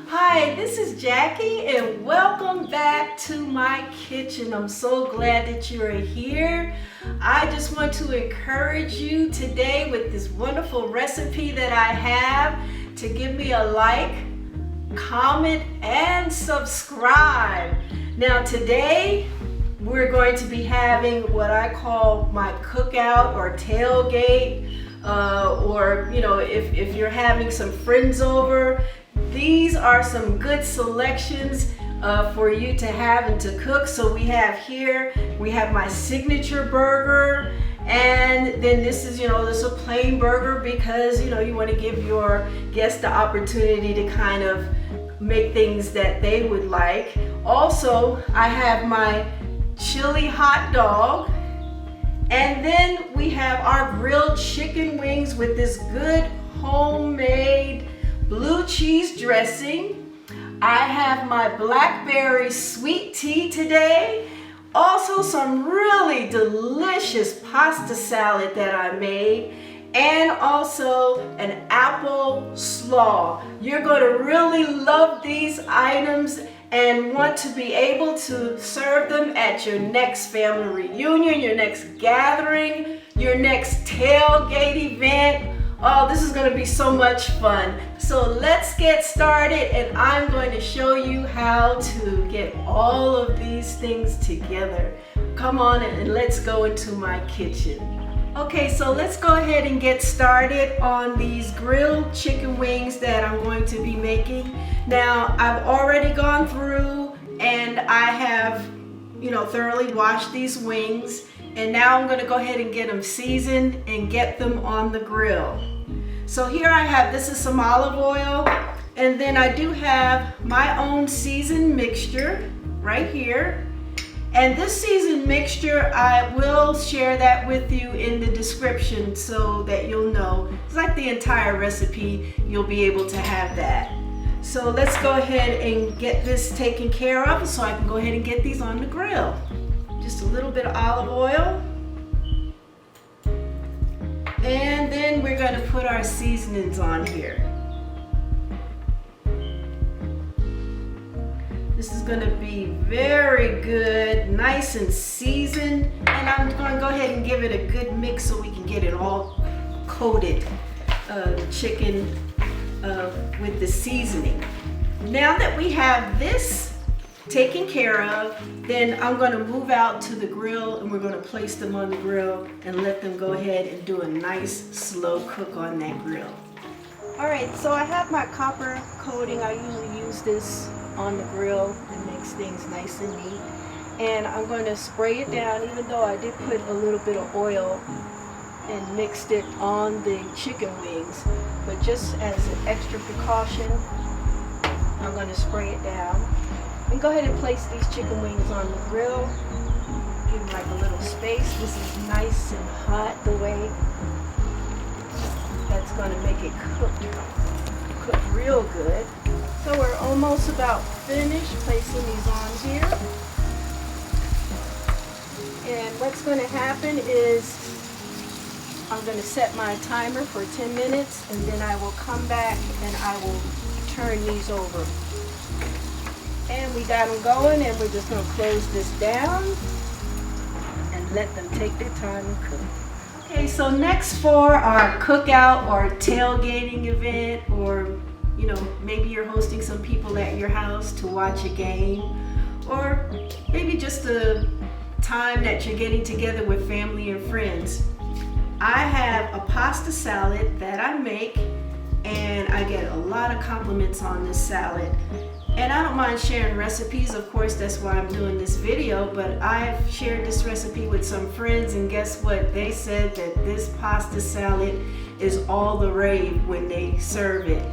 Hi, this is Jackie and welcome back to my kitchen. I'm so glad that you are here. I just want to encourage you today with this wonderful recipe that I have to give me a like, comment, and subscribe. Now today we're going to be having what I call my cookout or tailgate, or if you're having some friends over. These are some good selections for you to have and to cook. So we have my signature burger, and then this is a plain burger because you want to give your guests the opportunity to kind of make things that they would like. Also, I have my chili hot dog, and then we have our grilled chicken wings with this good homemade blue cheese dressing. I have my blackberry sweet tea today. Also some really delicious pasta salad that I made, and also an apple slaw. You're going to really love these items and want to be able to serve them at your next family reunion, your next gathering, your next tailgate event. Oh, this is going to be so much fun. So let's get started, and I'm going to show you how to get all of these things together. Come on and let's go into my kitchen. Okay, so let's go ahead and get started on these grilled chicken wings that I'm going to be making. Now, I've already gone through and I have, thoroughly washed these wings. And now I'm going to go ahead and get them seasoned and get them on the grill. So here I have, this is some olive oil, and then I do have my own seasoned mixture right here. And this seasoned mixture, I will share that with you in the description so that you'll know. It's like the entire recipe, you'll be able to have that. So let's go ahead and get this taken care of so I can go ahead and get these on the grill. Just a little bit of olive oil. And then we're going to put our seasonings on here. This is going to be very good, nice and seasoned. And I'm going to go ahead and give it a good mix so we can get it all coated, the chicken with the seasoning. Now that we have this taken care of, then I'm going to move out to the grill and we're going to place them on the grill and let them go ahead and do a nice slow cook on that grill. Alright, so I have my copper coating. I usually use this on the grill. It makes things nice and neat. And I'm going to spray it down, even though I did put a little bit of oil and mixed it on the chicken wings. But just as an extra precaution, I'm going to spray it down. And go ahead and place these chicken wings on the grill. Give them like a little space. This is nice and hot the way. That's going to make it cook real good. So we're almost about finished placing these on here. And what's going to happen is I'm going to set my timer for 10 minutes, and then I will come back and I will turn these over. And we got them going, and we're just going to close this down and let them take their time and cook. Okay, so next for our cookout or tailgating event, or maybe you're hosting some people at your house to watch a game, or maybe just a time that you're getting together with family and friends. I have a pasta salad that I make, and I get a lot of compliments on this salad. And I don't mind sharing recipes, of course, that's why I'm doing this video, but I've shared this recipe with some friends, and guess what? They said that this pasta salad is all the rave when they serve it.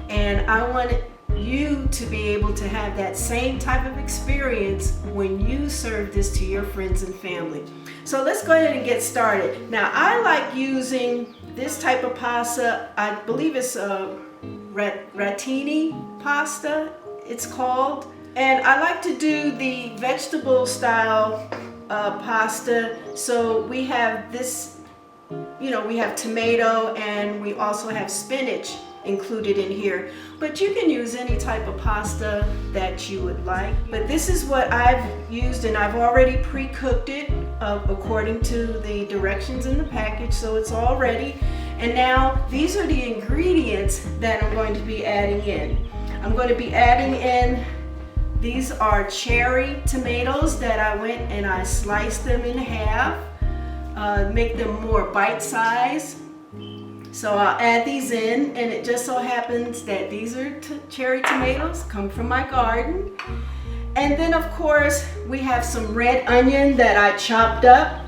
And I want you to be able to have that same type of experience when you serve this to your friends and family. So let's go ahead and get started. Now, I like using this type of pasta. I believe it's ratini pasta, it's called. And I like to do the vegetable style pasta. So we have this, we have tomato, and we also have spinach. included in here, but you can use any type of pasta that you would like. But this is what I've used, and I've already pre-cooked it according to the directions in the package, so it's all ready. And now these are the ingredients that I'm going to be adding in. I'm going to be adding in, these are cherry tomatoes that I went and I sliced them in half, make them more bite-sized. So I'll add these in, and it just so happens that these are cherry tomatoes, come from my garden. And then of course we have some red onion that I chopped up,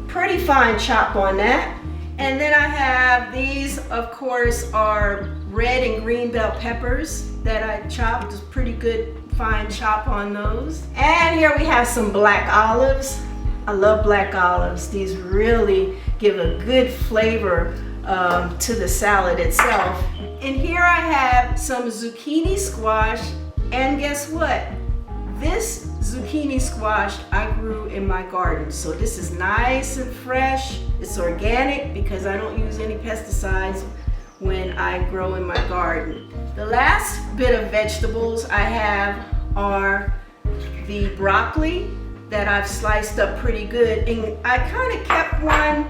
pretty fine chop on that. And then I have these, of course, are red and green bell peppers that I chopped, just pretty good fine chop on those. And here we have some black olives. I love black olives. These really give a good flavor to the salad itself. And here I have some zucchini squash, and guess what? This zucchini squash I grew in my garden, so this is nice and fresh. It's organic because I don't use any pesticides when I grow in my garden. The last bit of vegetables I have are the broccoli that I've sliced up pretty good, and I kind of kept one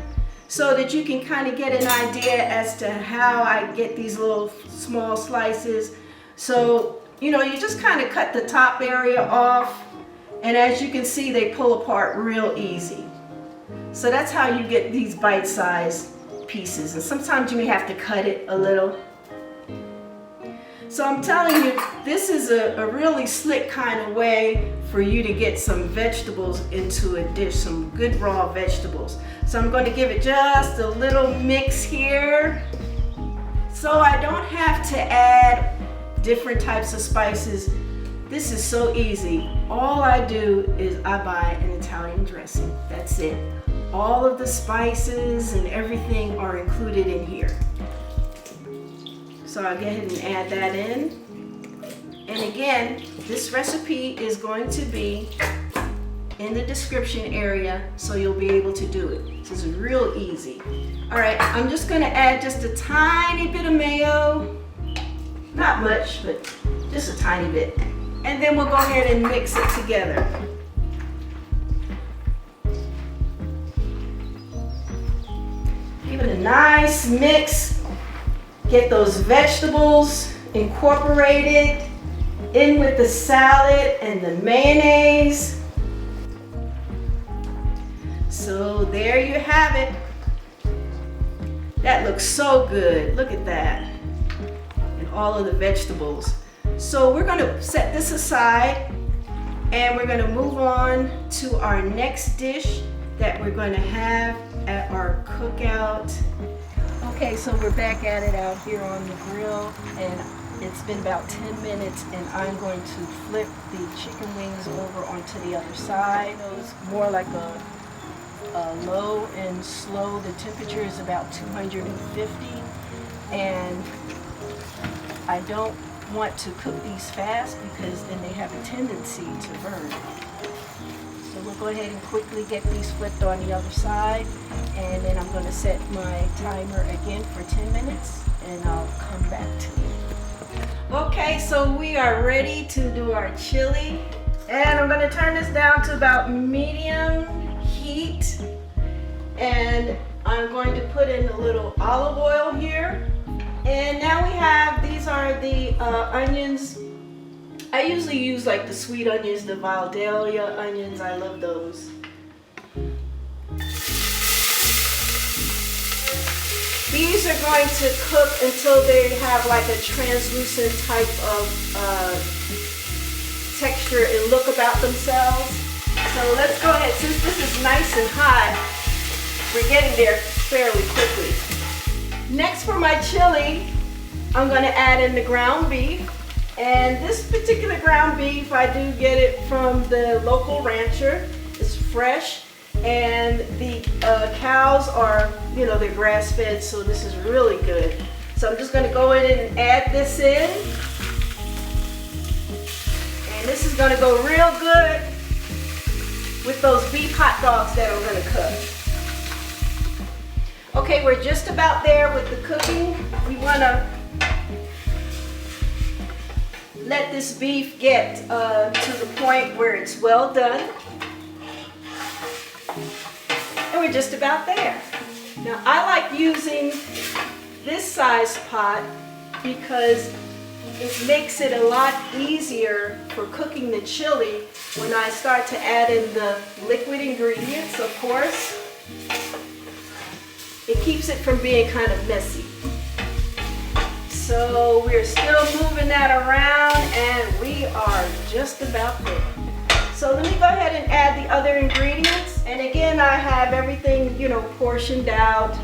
so that you can kind of get an idea as to how I get these little small slices. So, you know, you just kind of cut the top area off, and as you can see, they pull apart real easy. So that's how you get these bite-sized pieces, and sometimes you may have to cut it a little. So I'm telling you, this is a really slick kind of way for you to get some vegetables into a dish, some good raw vegetables. So I'm going to give it just a little mix here, so I don't have to add different types of spices. This is so easy. All I do is I buy an Italian dressing. That's it. All of the spices and everything are included in here. So I'll go ahead and add that in. And again, this recipe is going to be in the description area, so you'll be able to do it. This is real easy. All right, I'm just gonna add just a tiny bit of mayo. Not much, but just a tiny bit. And then we'll go ahead and mix it together. Give it a nice mix. Get those vegetables incorporated in with the salad and the mayonnaise. So there you have it. That looks so good. Look at that. And all of the vegetables. So we're going to set this aside, and we're going to move on to our next dish that we're going to have at our cookout. Okay, so we're back at it out here on the grill, and it's been about 10 minutes, and I'm going to flip the chicken wings over onto the other side. It's more like a low and slow. The temperature is about 250, and I don't want to cook these fast because then they have a tendency to burn. So we'll go ahead and quickly get these flipped on the other side, and then I'm going to set my timer again for 10 minutes, and I'll come back to you. Okay, so we are ready to do our chili, and I'm going to turn this down to about medium heat, and I'm going to put in a little olive oil here. And now we have, these are the onions. I usually use like the sweet onions, the Valdelia onions. I love those. These are going to cook until they have like a translucent type of texture and look about themselves. So let's go ahead. Since this is nice and hot, we're getting there fairly quickly. Next for my chili, I'm going to add in the ground beef. And this particular ground beef, I do get it from the local rancher. It's fresh, and the cows are, you know, they're grass-fed, so this is really good. So I'm just going to go in and add this in. And this is going to go real good with those beef hot dogs that I'm going to cook. Okay, we're just about there with the cooking. We want to let this beef get to the point where it's well done. And we're just about there. Now I like using this size pot because it makes it a lot easier for cooking the chili when I start to add in the liquid ingredients, of course. It keeps it from being kind of messy. So we're still moving that around and we are just about there. So let me go ahead and add the other ingredients. And again, I have everything, portioned out,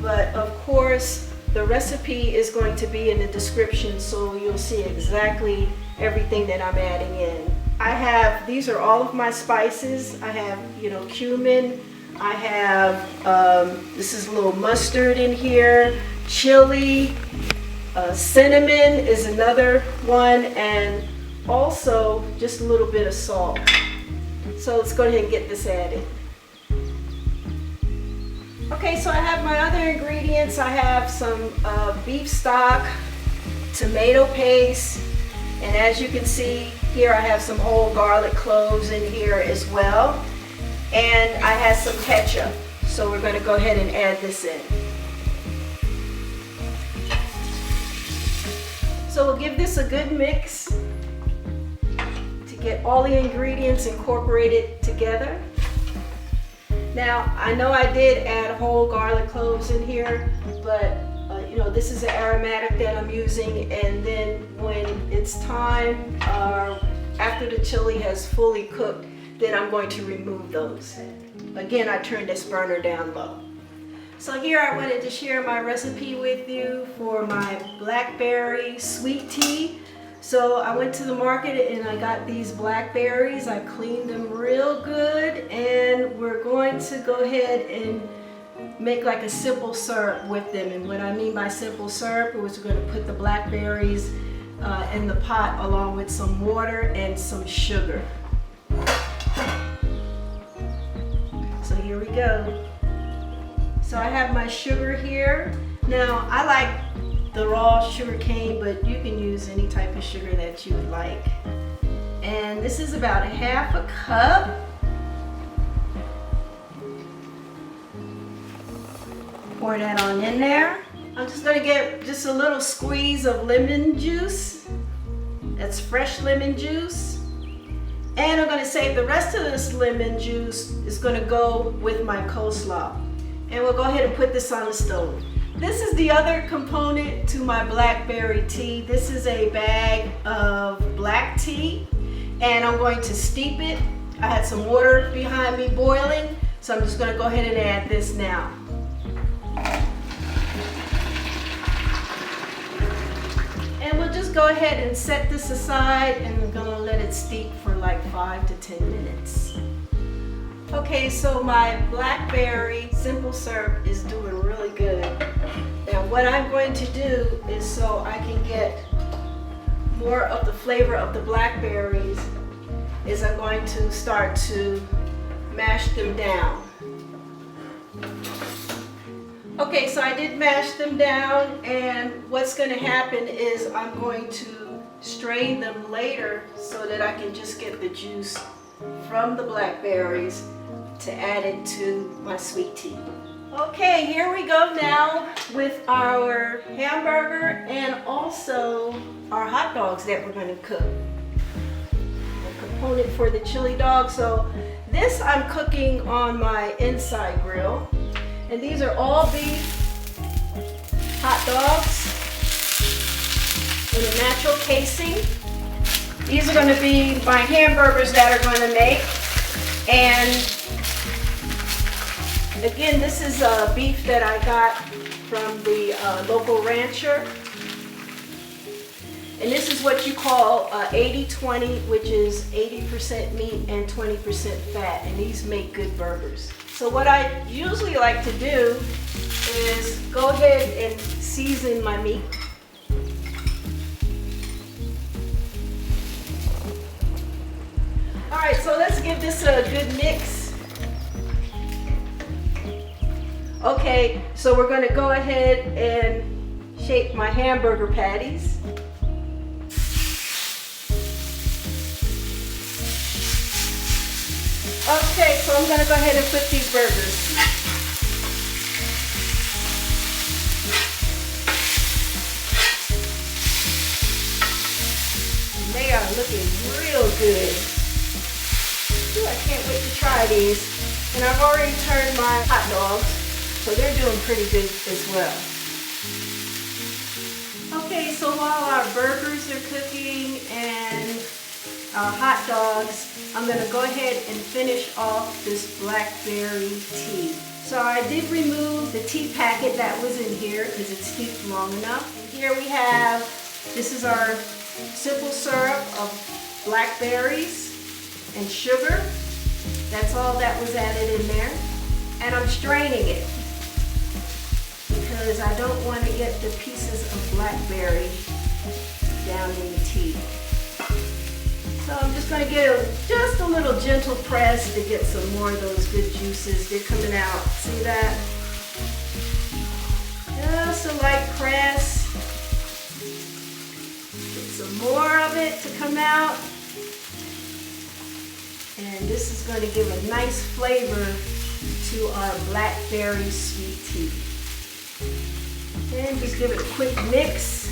but of course the recipe is going to be in the description, so you'll see exactly everything that I'm adding in. These are all of my spices. I have, cumin. I have, this is a little mustard in here, chili, cinnamon is another one, and also just a little bit of salt. So let's go ahead and get this added. Okay, so I have my other ingredients. I have some beef stock, tomato paste, and as you can see here, I have some whole garlic cloves in here as well. And I have some ketchup. So we're going to go ahead and add this in. So we'll give this a good mix to get all the ingredients incorporated together. Now, I know I did add whole garlic cloves in here, but this is an aromatic that I'm using, and then when it's time, after the chili has fully cooked, then I'm going to remove those. Again, I turned this burner down low. So here I wanted to share my recipe with you for my blackberry sweet tea. So I went to the market and I got these blackberries. I cleaned them real good, and we're going to go ahead and make like a simple syrup with them. And what I mean by simple syrup is we're going to put the blackberries in the pot along with some water and some sugar. So here we go. So I have my sugar here. Now I like the raw sugar cane, but you can use any type of sugar that you would like. And this is about 1/2 cup. Pour that on in there. I'm just going to get just a little squeeze of lemon juice. That's fresh lemon juice. And I'm going to save the rest of this lemon juice is going to go with my coleslaw. And we'll go ahead and put this on the stove. This is the other component to my blackberry tea. This is a bag of black tea, and I'm going to steep it. I had some water behind me boiling, so I'm just going to go ahead and add this now. And we'll just go ahead and set this aside, and we're going to let it steep for like 5 to 10 minutes. Okay, so my blackberry simple syrup is doing really good. Now what I'm going to do is, so I can get more of the flavor of the blackberries, is I'm going to start to mash them down. Okay, so I did mash them down, and what's going to happen is I'm going to strain them later so that I can just get the juice from the blackberries to add it to my sweet tea. Okay, here we go now with our hamburger and also our hot dogs that we're going to cook. A component for the chili dog. So this I'm cooking on my inside grill. And these are all beef hot dogs in a natural casing. These are going to be my hamburgers that are going to make. And again, this is beef that I got from the local rancher. And this is what you call 80-20, which is 80% meat and 20% fat. And these make good burgers. So what I usually like to do is go ahead and season my meat. All right, so let's give this a good mix. Okay, so we're going to go ahead and shape my hamburger patties. so I'm gonna go ahead and put these burgers. And they are looking real good. Ooh, I can't wait to try these. And I've already turned my hot dogs, so they're doing pretty good as well. Okay, so while our burgers are cooking and our hot dogs, I'm gonna go ahead and finish off this blackberry tea. So I did remove the tea packet that was in here because it's steeped long enough. And here we have, this is our simple syrup of blackberries and sugar. That's all that was added in there. And I'm straining it because I don't want to get the pieces of blackberry down in the tea. So I'm just going to get just a little gentle press to get some more of those good juices. They're coming out. See that? Just a light press. Get some more of it to come out. And this is going to give a nice flavor to our blackberry sweet tea. And just give it a quick mix.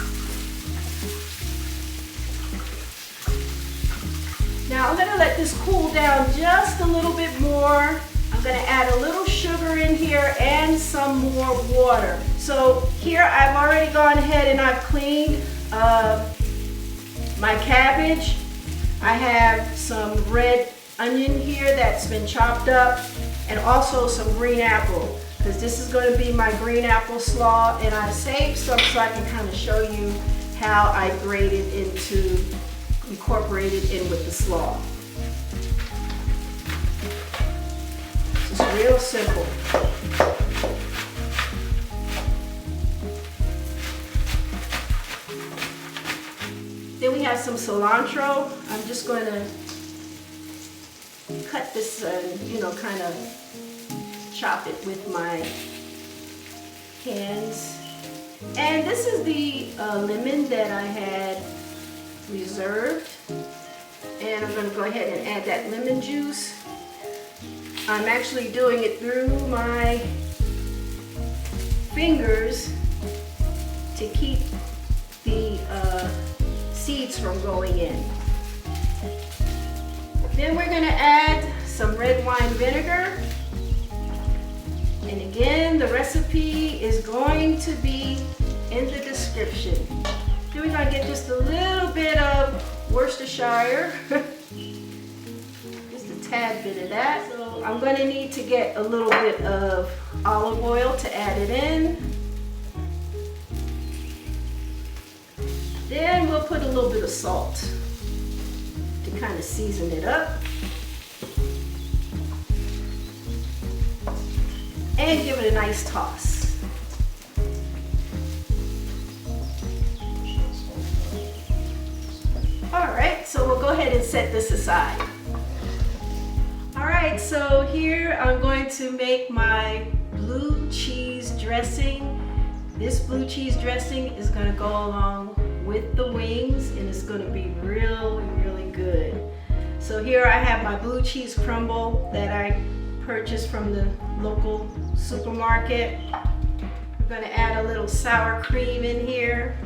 Now I'm going to let this cool down just a little bit more. I'm going to add a little sugar in here and some more water. So here I've already gone ahead and I've cleaned my cabbage. I have some red onion here that's been chopped up, and also some green apple, because this is going to be my green apple slaw, and I saved some so I can kind of show you how I grate it into, incorporate it in with the slaw. It's real simple. Then we have some cilantro. I'm just going to cut this and, kind of chop it with my hands. And this is the lemon that I had reserved. And I'm going to go ahead and add that lemon juice. I'm actually doing it through my fingers to keep the seeds from going in. Then we're going to add some red wine vinegar. And again, the recipe is going to be in the description. Then we're going to get just a little bit of Worcestershire. Just a tad bit of that. So I'm going to need to get a little bit of olive oil to add it in. Then we'll put a little bit of salt to kind of season it up. And give it a nice toss. Alright, so we'll go ahead and set this aside. Alright, so here I'm going to make my blue cheese dressing. This blue cheese dressing is going to go along with the wings, and it's going to be really good. So here I have my blue cheese crumble that I purchased from the local supermarket. We're going to add a little sour cream in here.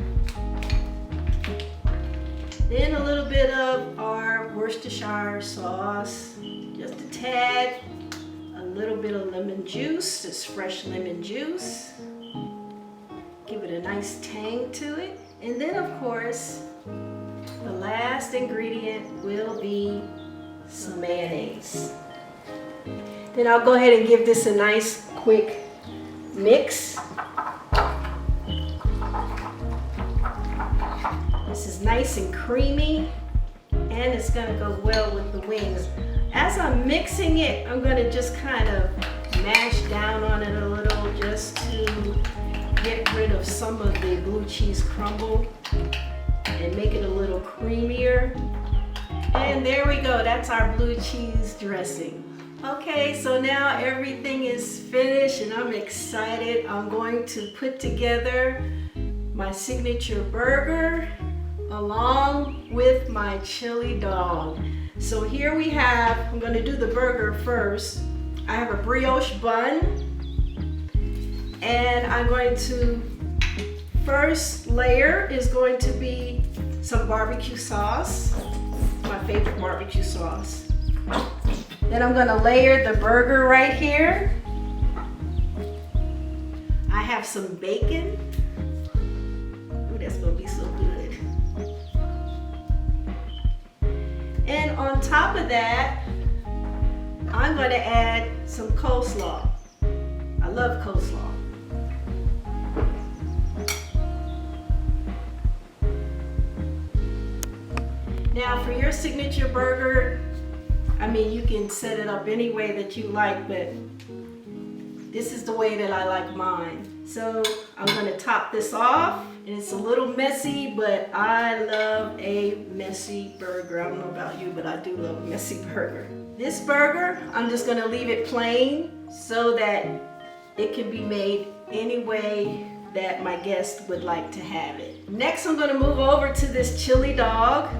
Then a little bit of our Worcestershire sauce, just a tad. A little bit of lemon juice, this fresh lemon juice. Give it a nice tang to it. And then of course, the last ingredient will be some mayonnaise. Then I'll go ahead and give this a nice quick mix. This is nice and creamy, and it's going to go well with the wings. As I'm mixing it, I'm going to just kind of mash down on it a little just to get rid of some of the blue cheese crumble and make it a little creamier. And there we go, that's our blue cheese dressing. Okay, so now everything is finished and I'm excited. I'm going to put together my signature burger along with my chili dog. So here we have, I'm going to do the burger first. I have a brioche bun, and I'm going to, first layer is going to be some barbecue sauce, my favorite barbecue sauce. Then I'm going to layer the burger right here. I have some bacon. Ooh, that's going to be so good. And on top of that, I'm going to add some coleslaw. I love coleslaw. Now for your signature burger, I mean, you can set it up any way that you like, but this is the way that I like mine. So I'm going to top this off, and it's a little messy, but I love a messy burger. I don't know about you, but I do love a messy burger. This burger, I'm just going to leave it plain so that it can be made any way that my guest would like to have it. Next, I'm going to move over to this chili dog.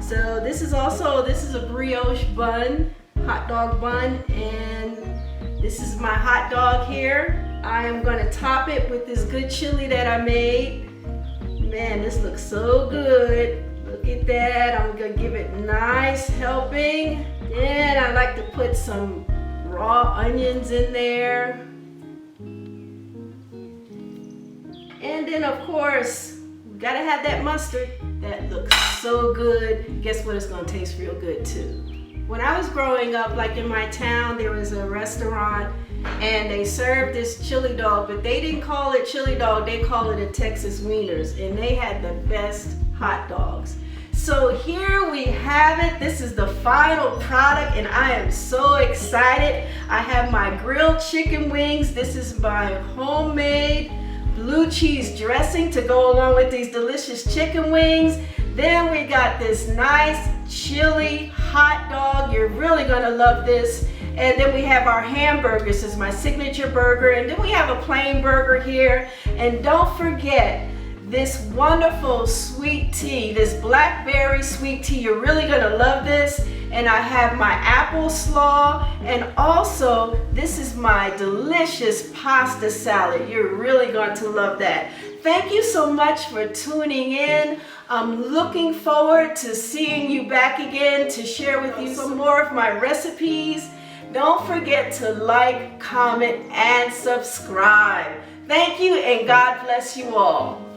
So this is a brioche bun, hot dog bun, and this is my hot dog here. I am going to top it with this good chili that I made. Man, this looks so good. Look at that. I'm going to give it a nice helping. Then I like to put some raw onions in there. And then of course, we gotta have that mustard. That looks so good. Guess what? It's gonna taste real good too. When I was growing up, like in my town, there was a restaurant and they served this chili dog, but they didn't call it chili dog, they call it a Texas Wieners, and they had the best hot dogs. So here we have it. This is the final product and I am so excited. I have my grilled chicken wings. This is my homemade blue cheese dressing to go along with these delicious chicken wings. Then we got this nice chili hot dog. You're really gonna love this. And then we have our hamburgers. This is my signature burger. And then we have a plain burger here. And don't forget, this wonderful sweet tea, this blackberry sweet tea. You're really gonna love this. And I have my apple slaw, and also this is my delicious pasta salad. You're really going to love that. Thank you so much for tuning in. I'm looking forward to seeing you back again to share with you some more of my recipes. Don't forget to like, comment, and subscribe. Thank you, and God bless you all.